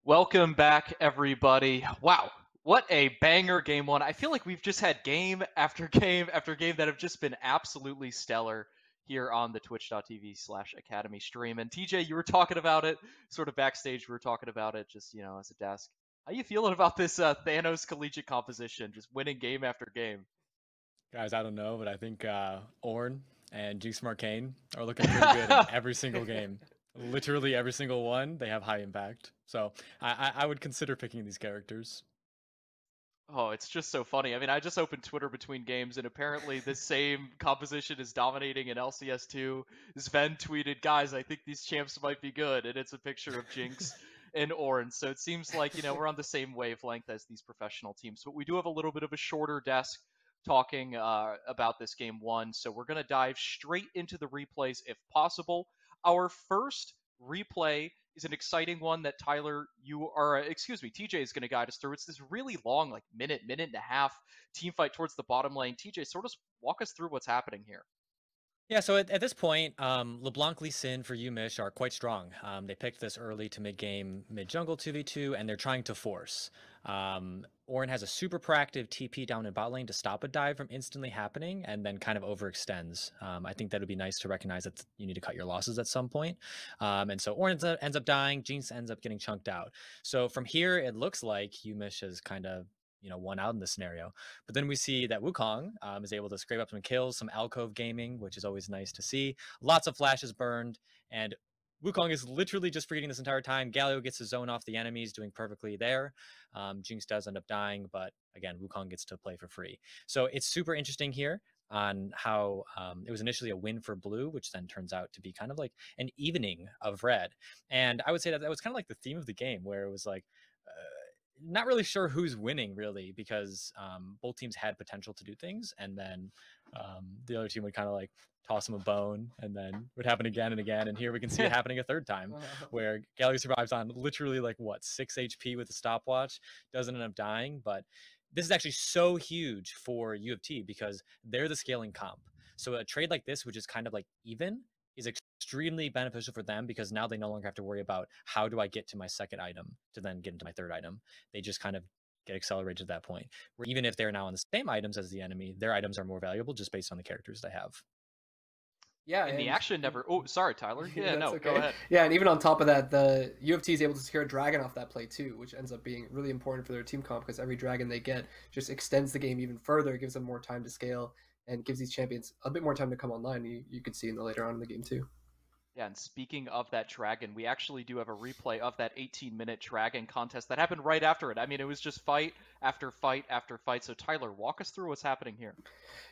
Welcome back, everybody. Wow, what a banger game one. I feel like we've just had game after game after game that have just been absolutely stellar here on the twitch.tv/academy stream. And TJ, you were talking about it sort of backstage. We were talking about it just, as a desk. How you feeling about this Thanos collegiate composition, just winning game after game? Guys, I don't know, but I think Ornn and Jinx from Arcane are looking pretty good in every single game. Literally every single one, they have high impact. So I would consider picking these characters. Oh, it's just so funny. I mean, I just opened Twitter between games, and apparently this same composition is dominating in LCS2. Sven tweeted, guys, I think these champs might be good, and it's a picture of Jinx and Ornn. So it seems like, we're on the same wavelength as these professional teams. But we do have a little bit of a shorter desk talking about this game one. So we're going to dive straight into the replays if possible. Our first replay is an exciting one that TJ is going to guide us through. It's this really long, like minute and a half team fight towards the bottom lane. TJ, sort of walk us through what's happening here. Yeah, so at this point, LeBlanc Lee Sin for UMich are quite strong. They picked this early to mid-game, mid-jungle 2v2, and they're trying to force. Ornn has a super proactive TP down in bot lane to stop a dive from instantly happening and then kind of overextends. I think that would be nice to recognize that you need to cut your losses at some point. And so Ornn ends up dying, Jinx ends up getting chunked out. So from here, it looks like UMich is kind of won out in this scenario. But then we see that Wukong is able to scrape up some kills, some alcove gaming, which is always nice to see. Lots of flashes burned, and Wukong is literally just forgetting this entire time. Galio gets his zone off the enemies, doing perfectly there. Jinx does end up dying, but again, Wukong gets to play for free. So it's super interesting here on how it was initially a win for blue, which then turns out to be kind of like an evening of red. And I would say that was kind of like the theme of the game, where it was like, not really sure who's winning really, because both teams had potential to do things, and then the other team would kind of like toss them a bone, and then it would happen again and again. And here we can see it happening a third time, where Galio survives on literally like 6 HP with a stopwatch, doesn't end up dying. But this is actually so huge for U of T because they're the scaling comp. So a trade like this, which is kind of like even, is extremely beneficial for them, because now they no longer have to worry about how do I get to my second item to then get into my third item. They just kind of get accelerated at that point, where even if they're now on the same items as the enemy, their items are more valuable just based on the characters they have. Yeah, and the action never... Oh, sorry, Tyler. Yeah, no, okay. Go ahead. Yeah, and even on top of that, the U of T is able to secure a dragon off that play too, which ends up being really important for their team comp, because every dragon they get just extends the game even further, gives them more time to scale, and gives these champions a bit more time to come online. You could see in the later on in the game too. Yeah, and speaking of that dragon, we actually do have a replay of that 18-minute dragon contest that happened right after it. I mean, it was just fight after fight after fight. So Tyler, walk us through what's happening here.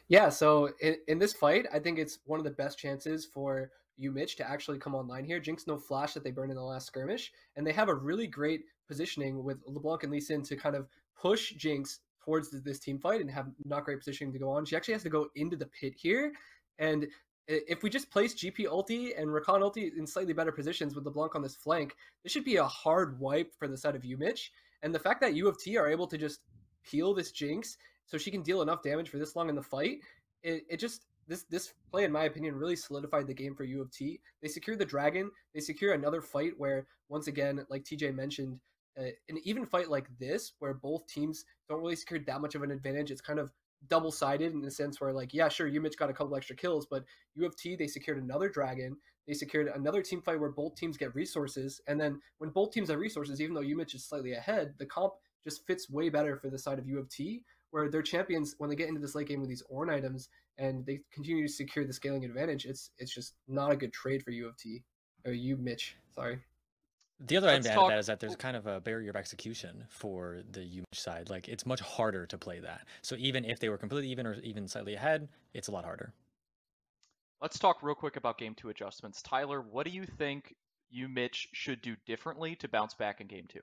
Yeah, so in this fight, I think it's one of the best chances for UMich to actually come online here. Jinx no flash that they burned in the last skirmish, and they have a really great positioning with LeBlanc and Lee Sin to kind of push Jinx towards this team fight and have not great positioning to go on. She actually has to go into the pit here, and if we just place GP ulti and Rakan ulti in slightly better positions with LeBlanc on this flank, this should be a hard wipe for the side of UMich. And the fact that U of T are able to just peel this Jinx so she can deal enough damage for this long in the fight, this play, in my opinion, really solidified the game for U of T. They secure the dragon. They secure another fight where, once again, like TJ mentioned, an even fight like this, where both teams don't really secure that much of an advantage, it's kind of double-sided in the sense where, like, yeah, sure, UMich got a couple extra kills, but U of T, they secured another dragon. They secured another team fight where both teams get resources. And then when both teams have resources, even though UMich is slightly ahead, the comp just fits way better for the side of U of T, where their champions, when they get into this late game with these Ornn items and they continue to secure the scaling advantage, it's just not a good trade for U of T, or UMich, sorry. The other end of that is that there's kind of a barrier of execution for the UMich side. Like, it's much harder to play that. So even if they were completely even or even slightly ahead, it's a lot harder. Let's talk real quick about Game 2 adjustments. Tyler, what do you think UMich should do differently to bounce back in Game 2?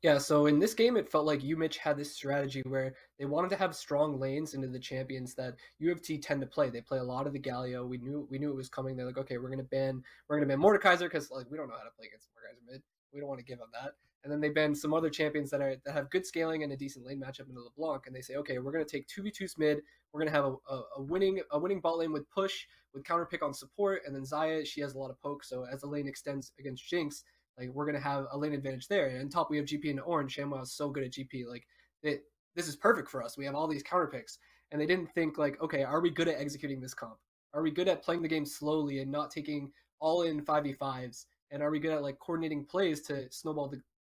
Yeah, so in this game, it felt like UMich had this strategy where they wanted to have strong lanes into the champions that U of T tend to play. They play a lot of the Galio. We knew it was coming. They're like, okay, we're gonna ban Mordekaiser because, like, we don't know how to play against Mordekaiser mid. We don't want to give them that. And then they ban some other champions that have good scaling and a decent lane matchup into LeBlanc, and they say, okay, we're gonna take 2v2s mid. We're gonna have a winning bot lane with push, with counter pick on support, and then Xayah, she has a lot of poke. So as the lane extends against Jinx, Like we're gonna have a lane advantage there. And on top we have GP and Ornn. Shamwwow is so good at GP. Like this is perfect for us. We have all these counter picks. And they didn't think like, okay, are we good at executing this comp? Are we good at playing the game slowly and not taking all in 5v5s? And are we good at like coordinating plays to snowball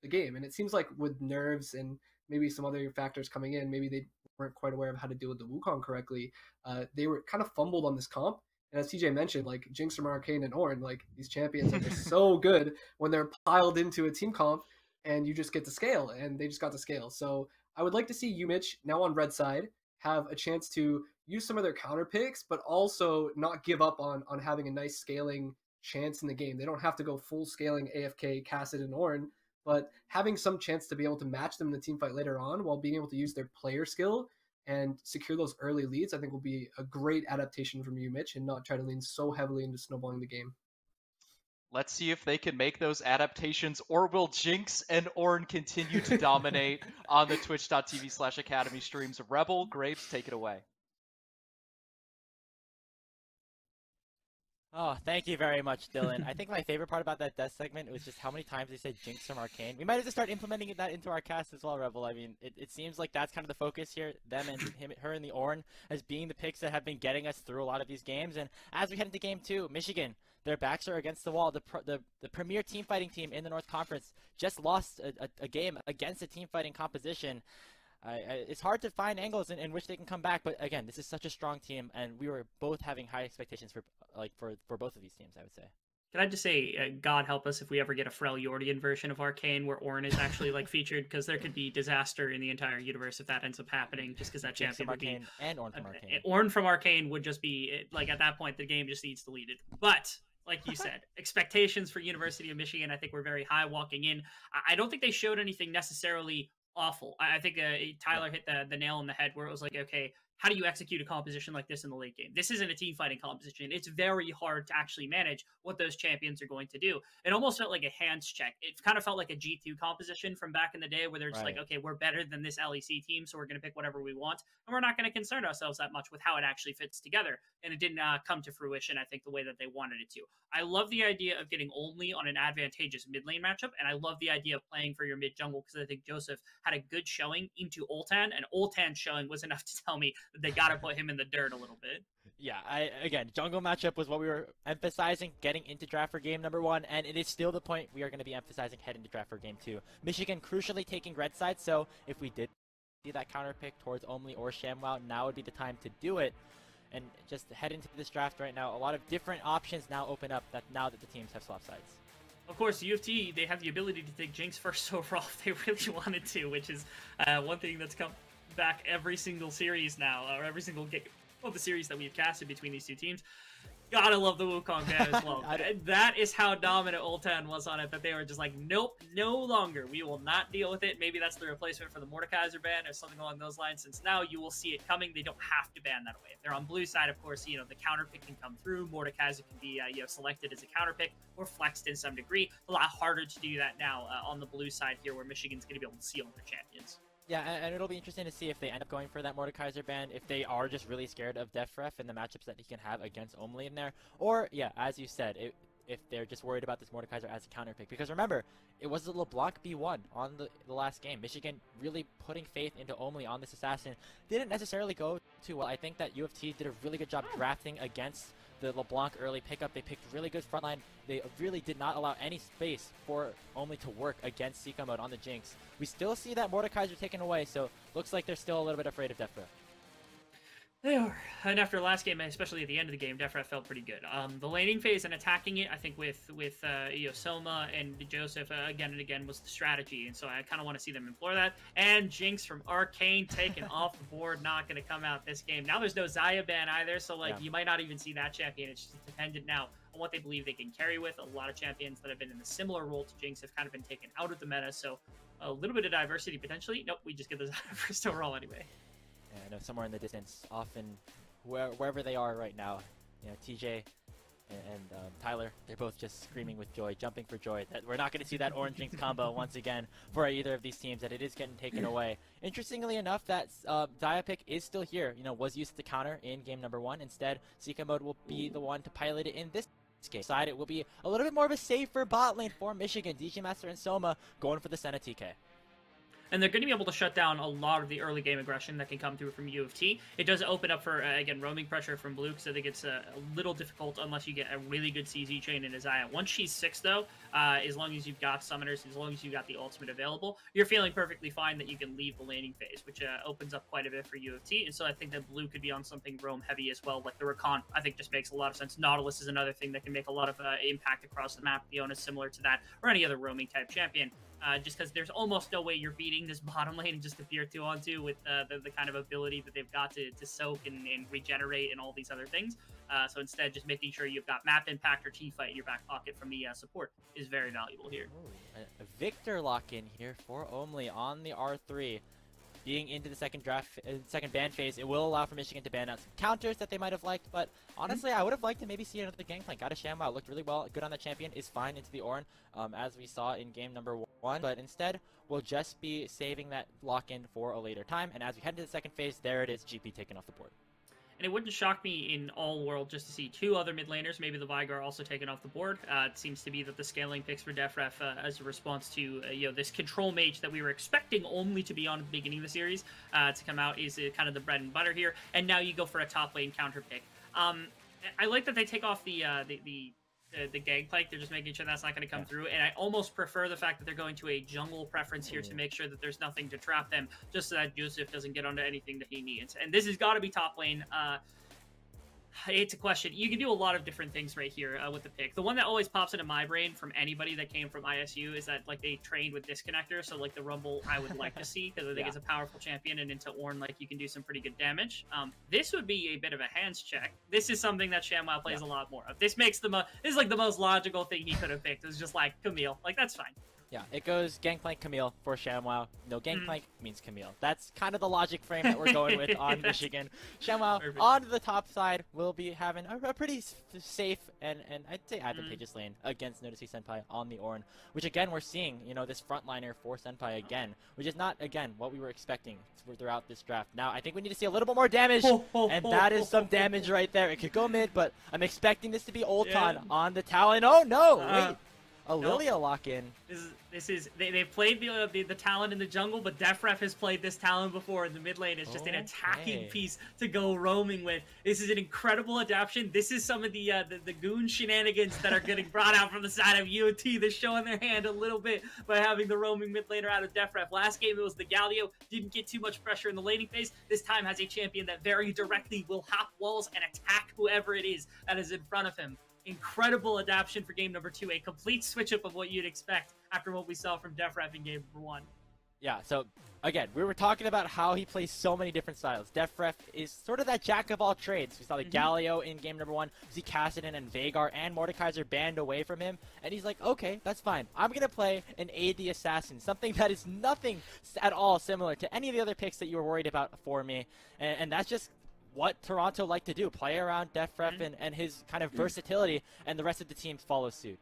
the game? And it seems like with nerves and maybe some other factors coming in, maybe they weren't quite aware of how to deal with the Wukong correctly. They were kind of fumbled on this comp. And as TJ mentioned, like Jinx from Arcane and Ornn, like these champions are so good when they're piled into a team comp and you just get to scale, and they just got to scale. So I would like to see UMich now on red side have a chance to use some of their counter picks, but also not give up on having a nice scaling chance in the game. They don't have to go full scaling AFK, Cassid, and Ornn, but having some chance to be able to match them in the team fight later on while being able to use their player skill and secure those early leads, I think will be a great adaptation from UMich and not try to lean so heavily into snowballing the game. Let's see if they can make those adaptations, or will Jinx and Ornn continue to dominate on the twitch.tv/academy streams. Rebel, Grapes, take it away. Oh, thank you very much, Dylan. I think my favorite part about that death segment was just how many times they said Jinx from Arcane. We might have to start implementing that into our cast as well, Rebel. I mean, it seems like that's kind of the focus here, them and her and the Ornn as being the picks that have been getting us through a lot of these games. And as we head into Game 2, Michigan, their backs are against the wall. The premier team fighting team in the North Conference just lost a game against a team fighting composition. It's hard to find angles in which they can come back, but again, this is such a strong team, and we were both having high expectations for both of these teams, I would say. Can I just say, God help us if we ever get a Freljordian version of Arcane where Ornn is actually like featured, because there could be disaster in the entire universe if that ends up happening, just because that champion would be... And Ornn from Arcane. Ornn from Arcane would just be, like, at that point, the game just needs deleted. But... like you said, expectations for University of Michigan, I think, were very high walking in. I don't think they showed anything necessarily awful. I think Tyler hit the nail on the head where it was like, okay, how do you execute a composition like this in the late game? This isn't a team fighting composition. It's very hard to actually manage what those champions are going to do. It almost felt like a hands check. It kind of felt like a G2 composition from back in the day where they're just like, okay, we're better than this LEC team, so we're going to pick whatever we want. And we're not going to concern ourselves that much with how it actually fits together. And it didn't come to fruition, I think, the way that they wanted it to. I love the idea of getting Omly on an advantageous mid lane matchup, and I love the idea of playing for your mid jungle, because I think Jouzef had a good showing into Oltan, and Oltan's showing was enough to tell me that they got to put him in the dirt a little bit. Yeah, again, jungle matchup was what we were emphasizing getting into draft for game number 1, and it is still the point we are going to be emphasizing heading to draft for game 2. Michigan crucially taking red side, so if we did see that counter pick towards Omly or Shamwwow, now would be the time to do it. And just head into this draft right now, a lot of different options now open up now that the teams have swapped sides. Of course, U of T, they have the ability to take Jinx first overall if they really wanted to, which is one thing that's come back every single series now, or every single game of the series that we've casted between these two teams. Gotta love the Wukong ban as well. That is how dominant Oltan was on it, that they were just like, nope, no longer. We will not deal with it. Maybe that's the replacement for the Mordekaiser ban or something along those lines, since now you will see it coming. They don't have to ban that away. If they're on blue side, of course, you know, the counter pick can come through. Mordekaiser can be selected as a counter pick or flexed in some degree. A lot harder to do that now on the blue side here, where Michigan's going to be able to seal their champions. Yeah, and it'll be interesting to see if they end up going for that Mordekaiser ban, if they are just really scared of DeafRef and the matchups that he can have against Omly in there, or, yeah, as you said, if they're just worried about this Mordekaiser as a counter pick. Because remember, it was the LeBlanc B1 on the last game. Michigan really putting faith into Omly on this assassin didn't necessarily go too well. I think that U of T did a really good job drafting against the LeBlanc early pickup. They picked really good frontline. They really did not allow any space for Omly to work against Siekomode on the Jinx. We still see that Mordekaiser taken away, so looks like they're still a little bit afraid of DeafRef. They are. And after last game, especially at the end of the game, DeafRef felt pretty good. The laning phase and attacking it, I think with Somä and Jouzef again and again was the strategy, and so I kind of want to see them employ that. And Jinx from Arcane taken off the board, not going to come out this game. Now there's no Xayah ban either, so you might not even see that champion. It's just dependent now on what they believe they can carry with. A lot of champions that have been in a similar role to Jinx have kind of been taken out of the meta, so a little bit of diversity potentially. Nope, we just get the Xayah first overall anyway. I know somewhere in the distance, often wherever they are right now, you know, TJ and Tyler, they're both just screaming with joy, jumping for joy that we're not going to see that Ornn Jinx combo once again for either of these teams, that it is getting taken away. Interestingly enough, that Xayah pick is still here. You know, was used to counter in game number 1. Instead, Siekomode will be the one to pilot it in this game side, it will be a little bit more of a safer bot lane for Michigan. DGMaster and Somä going for the Senna TK. And they're going to be able to shut down a lot of the early game aggression that can come through from U of T. It does open up for, again, roaming pressure from Blue, because I think it's a little difficult unless you get a really good CZ chain in Xayah. Once she's 6, though, as long as you've got summoners, as long as you've got the ultimate available, you're feeling perfectly fine that you can leave the laning phase, which opens up quite a bit for U of T. And so I think that Blue could be on something roam heavy as well, like the Rakan. I think just makes a lot of sense. Nautilus is another thing that can make a lot of impact across the map. Leona is similar to that, or any other roaming type champion. Just because there's almost no way you're beating this bottom lane and just appear 2-on-2 with the kind of ability that they've got to soak and regenerate and all these other things. So instead, just making sure you've got map impact or team fight in your back pocket from the support is very valuable here. Ooh, a Viktor lock-in here for Omly on the R3. Being into the second ban phase, it will allow for Michigan to ban out some counters that they might have liked, but honestly, I would have liked to maybe see another gangplank. Got a Shamwwow, looked really well, good on the champion, is fine into the Ornn, as we saw in game number 1, but instead, we'll just be saving that lock-in for a later time, and as we head into the second phase, there it is, GP taken off the board. And it wouldn't shock me in all world just to see 2 other mid laners, maybe the Vigar also taken off the board. It seems to be that the scaling picks for DeafRef as a response to this control mage that we were expecting only to be on at the beginning of the series to come out is kind of the bread and butter here. And now you go for a top lane counter pick. I like that they take off the gangplank. They're just making sure that's not going to come through, and I almost prefer the fact that they're going to a jungle preference here to make sure that there's nothing to trap them, just so that Jouzef doesn't get onto anything that he needs. And this has got to be top lane. It's a question. You can do a lot of different things right here with the pick. The one that always pops into my brain from anybody that came from ISU is that like they trained with Disconnector, so like the Rumble I would like to see because I think it's a powerful champion, and into Ornn like you can do some pretty good damage. This would be a bit of a hands check. This is something that Shamwwow plays a lot more of. This makes this is like the most logical thing he could have picked. It's just like Camille, like that's fine. Yeah, it goes Gangplank Camille for Shamwwow. No, Gangplank means Camille. That's kind of the logic frame that we're going with on Michigan. Shamwwow on the top side will be having a pretty safe and I'd say advantageous lane against NøticeMeSenpai on the Ornn, which again we're seeing, this frontliner for Senpai again, which is not, again, what we were expecting throughout this draft. Now, I think we need to see a little bit more damage, and that is some damage right there. It could go mid, but I'm expecting this to be Oltan on the Talon. Oh, no! Wait! A Lillia lock-in. They've played the Talon in the jungle, but DeafRef has played this Talon before in the mid lane. It's just an attacking piece to go roaming with. This is an incredible adaptation. This is some of the goon shenanigans that are getting brought out from the side of UOT. They're showing their hand a little bit by having the roaming mid laner out of DeafRef. Last game it was the Galio, didn't get too much pressure in the laning phase. This time has a champion that very directly will hop walls and attack whoever it is that is in front of him. Incredible adaptation for game number 2, a complete switch up of what you'd expect after what we saw from DeafRef in game number 1. Yeah, so again, we were talking about how he plays so many different styles. DeafRef is sort of that jack of all trades. We saw the Galio in game number 1, see Kassadin and Veigar and Mordekaiser banned away from him, and he's like, okay, that's fine. I'm going to play an AD Assassin, something that is nothing at all similar to any of the other picks that you were worried about for me, and that's just what Toronto like to do, play around DeafRef and his kind of versatility, and the rest of the teams follow suit.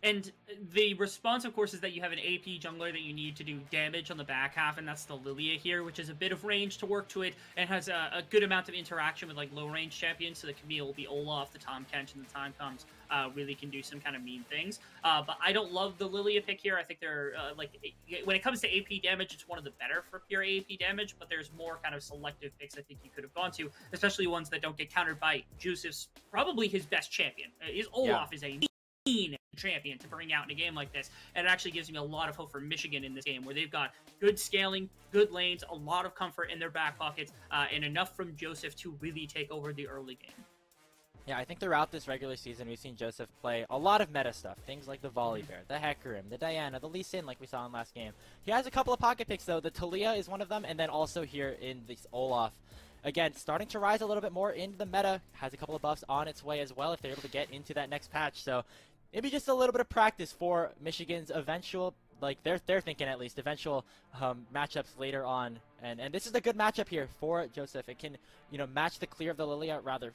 And the response, of course, is that you have an AP jungler that you need to do damage on the back half, and that's the Lillia here, which is a bit of range to work to it, and has a good amount of interaction with like low-range champions, so the Camille, the Olaf, the Tahm, Kench, and the time comes really can do some kind of mean things. But I don't love the Lillia pick here. I think they're, when it comes to AP damage, it's one of the better for pure AP damage, but there's more kind of selective picks I think you could have gone to, especially ones that don't get countered by Jouzef's, probably his best champion. Olaf is a champion to bring out in a game like this, and it actually gives me a lot of hope for Michigan in this game, where they've got good scaling, good lanes, a lot of comfort in their back pockets, and enough from Jouzef to really take over the early game. Yeah, I think throughout this regular season, we've seen Jouzef play a lot of meta stuff. Things like the Volley Bear, the Hecarim, the Diana, the Lee Sin, like we saw in last game. He has a couple of pocket picks, though. The Talia is one of them, and then also here in this Olaf. Again, starting to rise a little bit more into the meta. Has a couple of buffs on its way as well if they're able to get into that next patch. So maybe just a little bit of practice for Michigan's eventual, like they're thinking at least, eventual matchups later on. And this is a good matchup here for Jouzef. It can, match the clear of the Lillia rather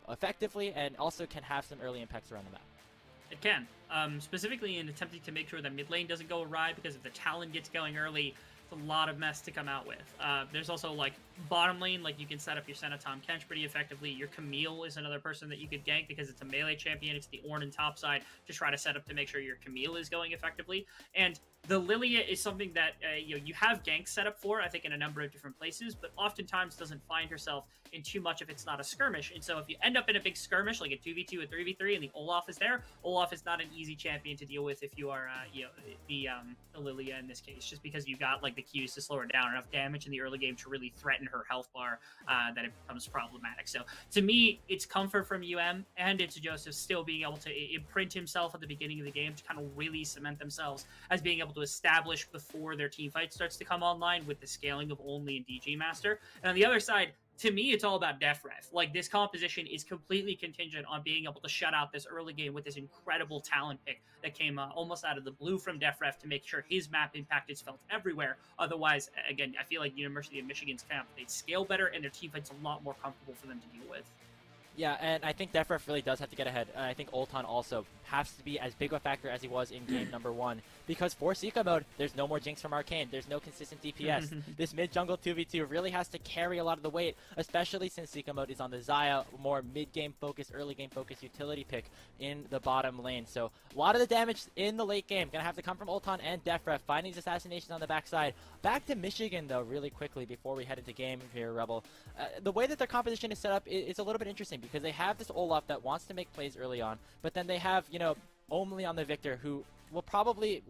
effectively, and also can have some early impacts around the map. It can, specifically in attempting to make sure that mid lane doesn't go awry, because if the Talon gets going early, it's a lot of mess to come out with. There's also like bottom lane, like you can set up your Senna, Tahm, Kench pretty effectively. Your Camille is another person that you could gank because it's a melee champion. It's the Ornn top side to try to set up to make sure your Camille is going effectively. And the Lillia is something that you have ganks set up for, I think, in a number of different places, but oftentimes doesn't find herself in too much if it's not a skirmish. And so if you end up in a big skirmish, like a 2v2, a 3v3, and the Olaf is there, Olaf is not an easy champion to deal with if you are the Lillia in this case, just because you got like the Qs to slow her down, enough damage in the early game to really threaten her health bar that it becomes problematic. So to me, it's comfort from and it's Jouzef still being able to imprint himself at the beginning of the game to kind of really cement themselves as being able to establish before their team fight starts to come online with the scaling of Omly and DGMaster. And on the other side, to me, it's all about DeafRef. Like, this composition is completely contingent on being able to shut out this early game with this incredible talent pick that came almost out of the blue from DeafRef to make sure his map impact is felt everywhere. Otherwise, again, I feel like University of Michigan's camp, they'd scale better and their team fight's a lot more comfortable for them to deal with. Yeah, and I think DeafRef really does have to get ahead. I think Oltan also has to be as big a factor as he was in game number 1. Because for Siekomode, there's no more Jinx from Arcane. There's no consistent DPS. This mid-jungle 2v2 really has to carry a lot of the weight, especially since Siekomode is on the Xayah, more mid-game focused, early game focused utility pick in the bottom lane. So a lot of the damage in the late game gonna have to come from Oltan and DeafRef, finding these assassinations on the backside. Back to Michigan, though, really quickly before we head into game here, Rebel. The way that their composition is set up is a little bit interesting because they have this Olaf that wants to make plays early on, but then they have, Omly on the Viktor, who will probably,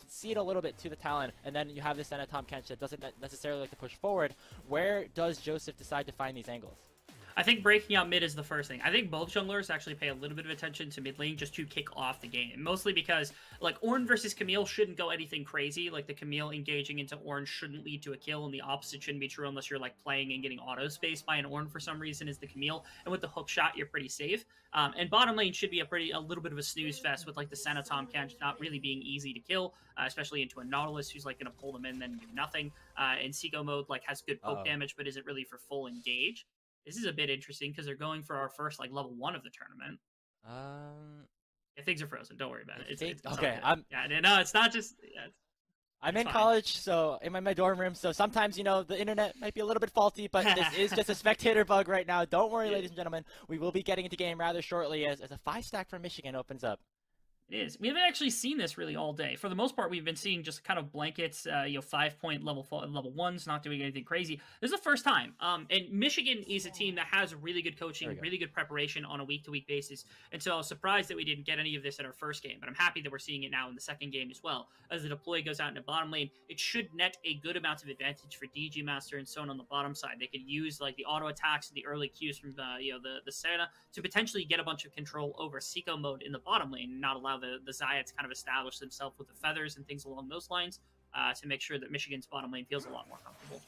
cede a little bit to the Talon, and then you have this Senna, Tahm, Kench that doesn't necessarily like to push forward. Where does Jouzef decide to find these angles? I think breaking out mid is the first thing. I think both junglers actually pay a little bit of attention to mid lane just to kick off the game. Mostly because, like, Ornn versus Camille shouldn't go anything crazy. Like, the Camille engaging into Ornn shouldn't lead to a kill, and the opposite shouldn't be true unless you're, like, playing and getting auto-spaced by an Ornn for some reason is the Camille. And with the hook shot, you're pretty safe. And bottom lane should be a little bit of a snooze fest with, like, the Senna, Tahm, Kench not really being easy to kill, especially into a Nautilus who's, like, going to pull them in then do nothing. And Siekomode, like, has good poke damage but isn't really for full engage. This is a bit interesting because they're going for our first level 1 of the tournament. Yeah, things are frozen. Don't worry about it. It's okay. No, it's not just. Yeah, I'm in college, so in my dorm room. So sometimes the internet might be a little bit faulty, but this is just a spectator bug right now. Don't worry, ladies and gentlemen. We will be getting into game rather shortly as a 5-stack from Michigan opens up. It is. We haven't actually seen this really all day. For the most part, we've been seeing just kind of blankets, 5-point level 1s, not doing anything crazy. This is the first time. And Michigan is a team that has really good coaching, really good preparation on a week-to-week basis. And so I was surprised that we didn't get any of this in our first game, but I'm happy that we're seeing it now in the second game as well. As the deploy goes out into bottom lane, it should net a good amount of advantage for DGMaster and Somä on the bottom side. They could use like the auto attacks and the early Qs from the Senna to potentially get a bunch of control over Siekomode in the bottom lane and not allow the Xayah to kind of establish themselves with the feathers and things along those lines to make sure that Michigan's bottom lane feels a lot more comfortable.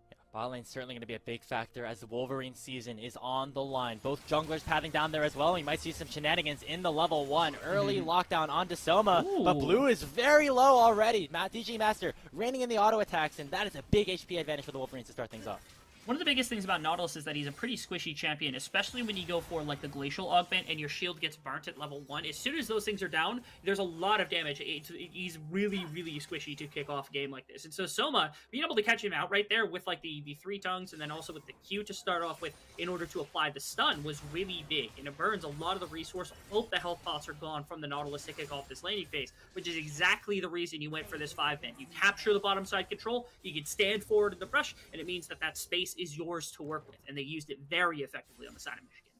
Yeah, bottom lane's certainly going to be a big factor as the Wolverine season is on the line. Both junglers patting down there as well. We might see some shenanigans in the level 1. Early lockdown onto Somä, but blue is very low already. DGMaster raining in the auto attacks, and that is a big HP advantage for the Wolverines to start things off. One of the biggest things about Nautilus is that he's a pretty squishy champion, especially when you go for like the Glacial Augment and your shield gets burnt at level 1. As soon as those things are down, there's a lot of damage. He's really, really squishy to kick off a game like this. And so Somä, being able to catch him out right there with like the 3 tongues and then also with the Q to start off with in order to apply the stun was really big. And it burns a lot of the resource. Both the health pots are gone from the Nautilus to kick off this laning phase, which is exactly the reason you went for this 5-man. You capture the bottom side control, you can stand forward in the brush, and it means that that space is yours to work with, and they used it very effectively on the side of Michigan.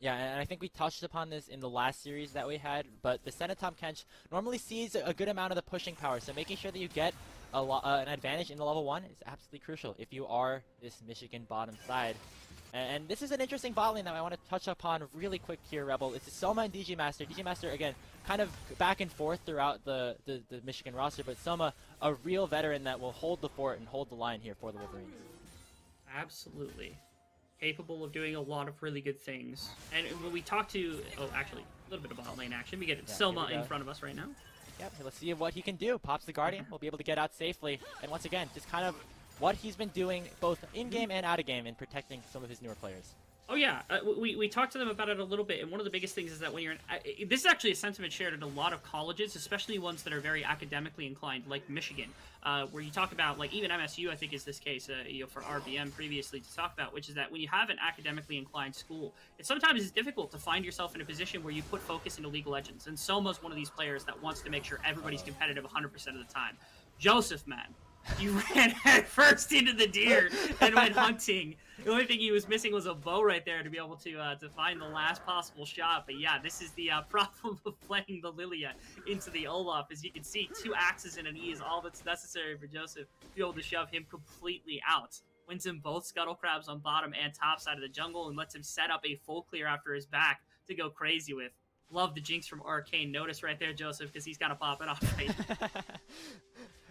Yeah, and I think we touched upon this in the last series that we had, but the Senna, Tahm, Kench normally sees a good amount of the pushing power, so making sure that you get an advantage in the level 1 is absolutely crucial if you are this Michigan bottom side. And this is an interesting bot lane that I want to touch upon really quick here, Rebel. It's Somä and DGMaster. DGMaster, again, kind of back and forth throughout the Michigan roster, but Somä, a real veteran that will hold the fort and hold the line here for the Wolverines. Absolutely. Capable of doing a lot of really good things. And when we talk to... Oh, actually, a little bit of bot lane action. We get Somä in front of us right now. Yep, let's see what he can do. Pops the Guardian. We'll be able to get out safely. And once again, just kind of what he's been doing both in-game and out-of-game in protecting some of his newer players. Oh yeah, we talked to them about it a little bit, and one of the biggest things is that when you're in, this is actually a sentiment shared at a lot of colleges, especially ones that are very academically inclined, like Michigan, where you talk about, like, even MSU, I think is this case, you know, for RBM previously to talk about, which is that when you have an academically inclined school, it sometimes is difficult to find yourself in a position where you put focus into League of Legends, and Soma's one of these players that wants to make sure everybody's competitive 100% of the time. Jouzef, man. He ran head first into the deer and went hunting. The only thing he was missing was a bow right there to be able to find the last possible shot. But yeah, this is the problem of playing the Lillia into the Olaf. As you can see, 2 axes and an E is all that's necessary for Jouzef to be able to shove him completely out. Wins him both scuttle crabs on bottom and top side of the jungle and lets him set up a full clear after his back to go crazy with. Love the jinx from Arcane. Notice right there, Jouzef, because he's got to pop it off right.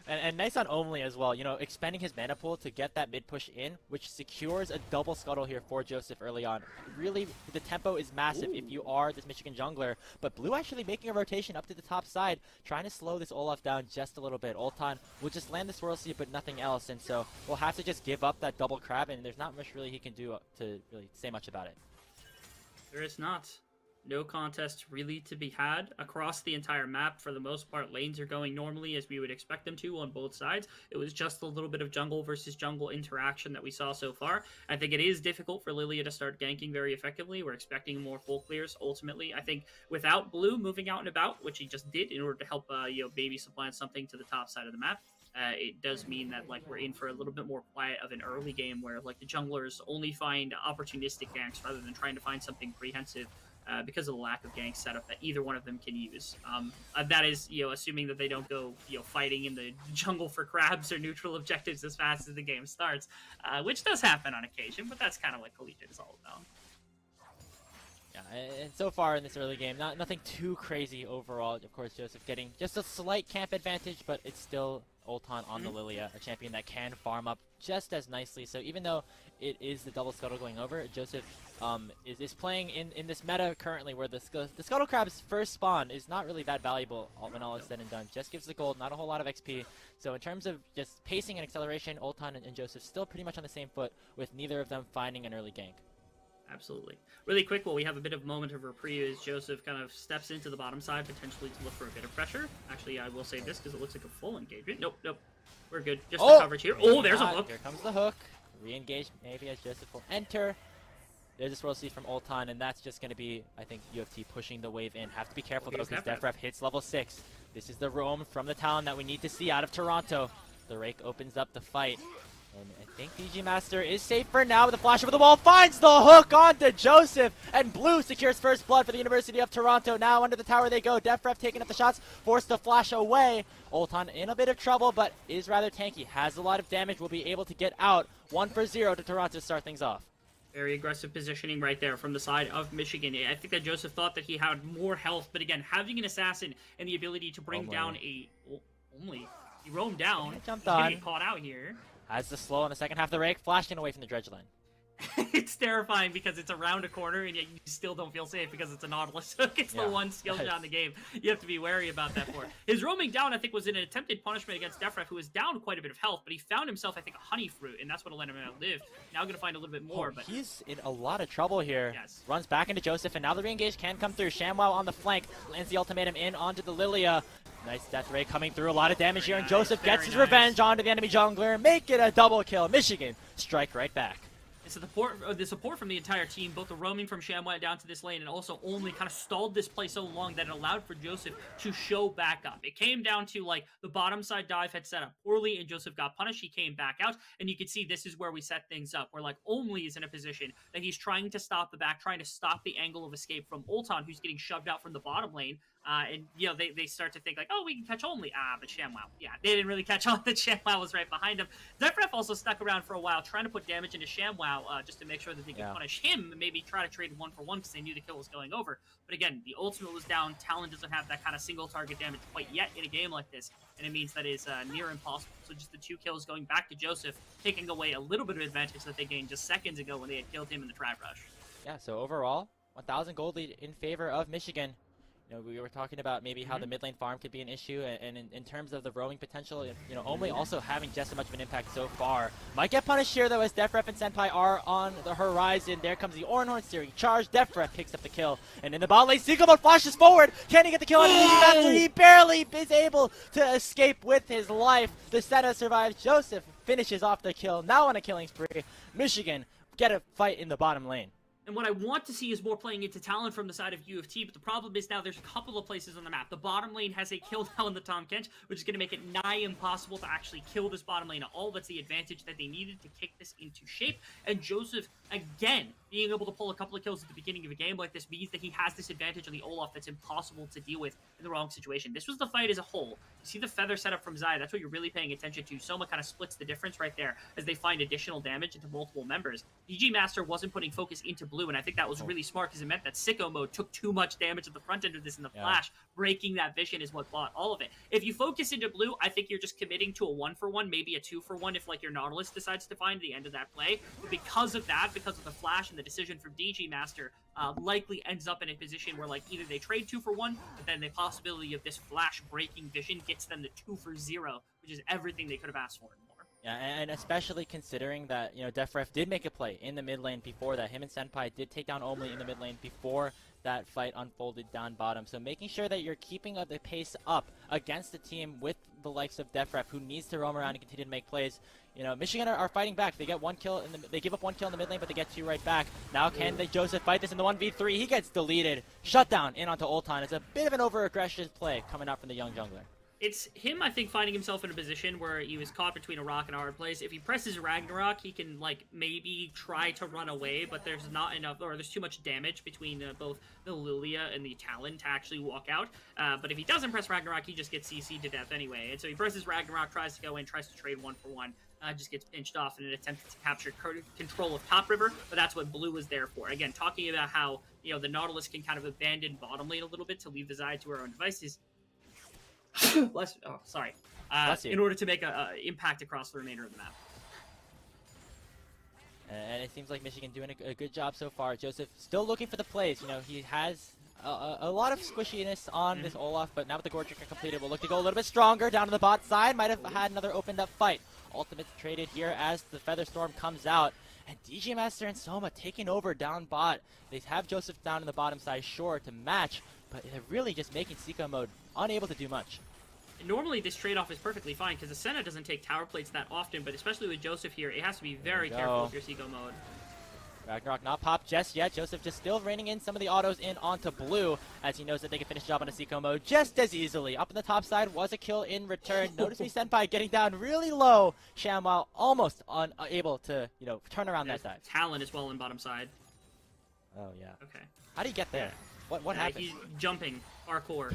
And nice on Omly as well, you know, expanding his mana pool to get that mid push in, which secures a double scuttle here for Jouzef early on. Really, the tempo is massive if you are this Michigan jungler, but Blue actually making a rotation up to the top side, trying to slow this Olaf down just a little bit. Oltan will just land the Swirl Seed, but nothing else, and so we'll have to just give up that double crab, and there's not much really he can do to really say much about it. There is not. No contest really to be had across the entire map. For the most part, lanes are going normally as we would expect them to on both sides. It was just a little bit of jungle versus jungle interaction that we saw so far. I think it is difficult for Lillia to start ganking very effectively. We're expecting more full clears ultimately. I think without Blue moving out and about, which he just did in order to help you know, maybe supplant something to the top side of the map, it does mean that, like, we're in for a little bit more quiet of an early game where, like, the junglers only find opportunistic ganks rather than trying to find something prehensive. Because of the lack of gank setup that either one of them can use. That is, you know, assuming that they don't go, you know, fighting in the jungle for crabs or neutral objectives as fast as the game starts, which does happen on occasion, but that's kind of what Collegiate is all about. Yeah, and so far in this early game, nothing too crazy overall. Of course, Jouzef getting just a slight camp advantage, but it's still Oltan on the Lillia, a champion that can farm up just as nicely. So even though it is the double scuttle going over, Jouzef is playing in this meta currently where the Scuttle Crab's first spawn is not really that valuable when all is said and done. Just gives the gold, not a whole lot of XP. So in terms of just pacing and acceleration, Oltan and Jouzef still pretty much on the same foot, with neither of them finding an early gank. Absolutely. Really quick, while we have a bit of moment of reprieve, as Jouzef kind of steps into the bottom side, potentially to look for a bit of pressure. Actually, I will say this because it looks like a full engagement. Nope, nope. We're good. Just the coverage here. Oh, there's a hook. Here comes the hook. Re-engage maybe as Jouzef will enter. There's a Swirl Seed from Oltan, and that's just going to be, I think, UOT pushing the wave in. Have to be careful, though, because DeafRef hits level 6. This is the roam from the Talon that we need to see out of Toronto. The Rake opens up the fight. And I think DGMaster is safe for now with the flash over the wall. Finds the hook onto Jouzef. And Blue secures first blood for the University of Toronto. Now under the tower they go. DeafRef taking up the shots. Forced to flash away. Oltan in a bit of trouble, but is rather tanky. Has a lot of damage. Will be able to get out. 1-0 to Toronto to start things off. Very aggressive positioning right there from the side of Michigan. I think that Jouzef thought that he had more health, but again, having an assassin and the ability to bring down a... Omly. He roamed down. Yeah, jumped He's gonna on. get caught out here. Has the slow on the second half of the Rake, flashing away from the dredge line. It's terrifying because it's around a corner and yet you still don't feel safe because it's a Nautilus hook. It's the one skill shot in the game you have to be wary about that for. His roaming down, I think, was an attempted punishment against DeafRef, who was down quite a bit of health, but he found himself, I think, a honey fruit, and that's what let him outlive. Now going to find a little bit more, but he's in a lot of trouble here. Yes. Runs back into Jouzef, and now the re-engage can come through. Shamwwow on the flank, lands the ultimatum in onto the Lillia. Nice death ray coming through, a lot of damage here, and Jouzef gets his revenge onto the enemy jungler. Make it a double kill. Michigan strike right back. So the support from the entire team, both the roaming from Shamwwow down to this lane and also Omly, kind of stalled this play so long that it allowed for Jouzef to show back up. It came down to, like, the bottom side dive had set up poorly and Jouzef got punished. He came back out, and you can see this is where we set things up, where, like, Omly is in a position that he's trying to stop the back, trying to stop the angle of escape from Oltan, who's getting shoved out from the bottom lane. And, you know, they start to think, like, oh, we can catch Omly. But Shamwwow. Yeah, they didn't really catch on that Shamwwow was right behind him. DeafRef also stuck around for a while, trying to put damage into Shamwwow just to make sure that they could punish him and maybe try to trade 1-for-1 because they knew the kill was going over. But again, the ultimate was down. Talon doesn't have that kind of single target damage quite yet in a game like this, and it means that it's near impossible. So just the 2 kills going back to Jouzef, taking away a little bit of advantage that they gained just seconds ago when they had killed him in the trap rush. Yeah, so overall, 1,000 gold lead in favor of Michigan. You know, we were talking about maybe how the mid lane farm could be an issue, and in terms of the roaming potential, you know, Omly also having just as much of an impact so far. Might get punished here though, as DeafRef and Senpai are on the horizon. There comes the Ornn steering charge. DeafRef picks up the kill, and in the bot lane, Siekomode flashes forward. Can he get the kill on DGMaster? He barely is able to escape with his life. The Senna survives. Jouzef finishes off the kill, now on a killing spree. Michigan get a fight in the bottom lane. And what I want to see is more playing into Talon from the side of U of T, but the problem is now there's a couple of places on the map. The bottom lane has a kill now in the Tahm Kench, which is going to make it nigh impossible to actually kill this bottom lane at all. That's the advantage that they needed to kick this into shape. And Jouzef, again, being able to pull a couple of kills at the beginning of a game like this means that he has this advantage on the Olaf that's impossible to deal with in the wrong situation. This was the fight as a whole. You see the feather setup from Xayah, that's what you're really paying attention to. Somä kind of splits the difference right there as they find additional damage into multiple members. DGMaster wasn't putting focus into blue, and I think that was really smart because it meant that Siekomode took too much damage at the front end of this in the flash. Breaking that vision is what bought all of it. If you focus into blue, I think you're just committing to a 1-for-1, maybe a 2-for-1 if like your Nautilus decides to find the end of that play. But because of that, because of the flash and the decision from DGMaster, likely ends up in a position where like either they trade 2-for-1, but then the possibility of this flash breaking vision gets them to 2-for-0, which is everything they could have asked for and more. Yeah, and especially considering that, you know, DeafRef did make a play in the mid lane before that. Him and Senpai did take down Omly in the mid lane before that fight unfolded down bottom. So making sure that you're keeping the pace up against the team with the likes of DeafRef, who needs to roam around and continue to make plays. You know, Michigan are fighting back. They get one kill, they give up one kill in the mid lane, but they get two right back. Now can they Jouzef fight this in the 1v3? He gets deleted. Shutdown in onto Oltan. It's a bit of an over-aggressive play coming out from the young jungler. It's him, I think, finding himself in a position where he was caught between a rock and a hard place. If he presses Ragnarok, he can, like, maybe try to run away, but there's not enough, or there's too much damage between both the Lillia and the Talon to actually walk out. But if he doesn't press Ragnarok, he just gets CC'd to death anyway. And so he presses Ragnarok, tries to go in, tries to trade 1-for-1, just gets pinched off in an attempt to capture control of top river, but that's what blue was there for. Again, talking about how, you know, the Nautilus can kind of abandon bottom lane a little bit to leave the Xayah to her own devices. In order to make an impact across the remainder of the map. And it seems like Michigan doing a good job so far. Jouzef still looking for the plays. You know, he has a lot of squishiness on this Olaf, but now with the Gore Trigger completed, we'll look to go a little bit stronger down to the bot side. Might have had another opened up fight. Ultimates traded here as the Feather Storm comes out. And DGMaster and Somä taking over down bot. They have Jouzef down in the bottom side, sure, to match, but they're really just making Siekomode unable to do much. Normally, this trade-off is perfectly fine because the Senna doesn't take tower plates that often, but especially with Jouzef here, it has to be very careful with your Siekomode. Ragnarok not popped just yet. Jouzef just still reining in some of the autos in onto blue as he knows that they can finish the job on a Siekomode just as easily. Up on the top side was a kill in return. NøticeMeSenpai getting down really low. Shamwwow almost unable to, you know, turn around that side. Talon as well in bottom side. Oh, yeah. Okay. How do you get there? What happened? He's jumping. Parkour.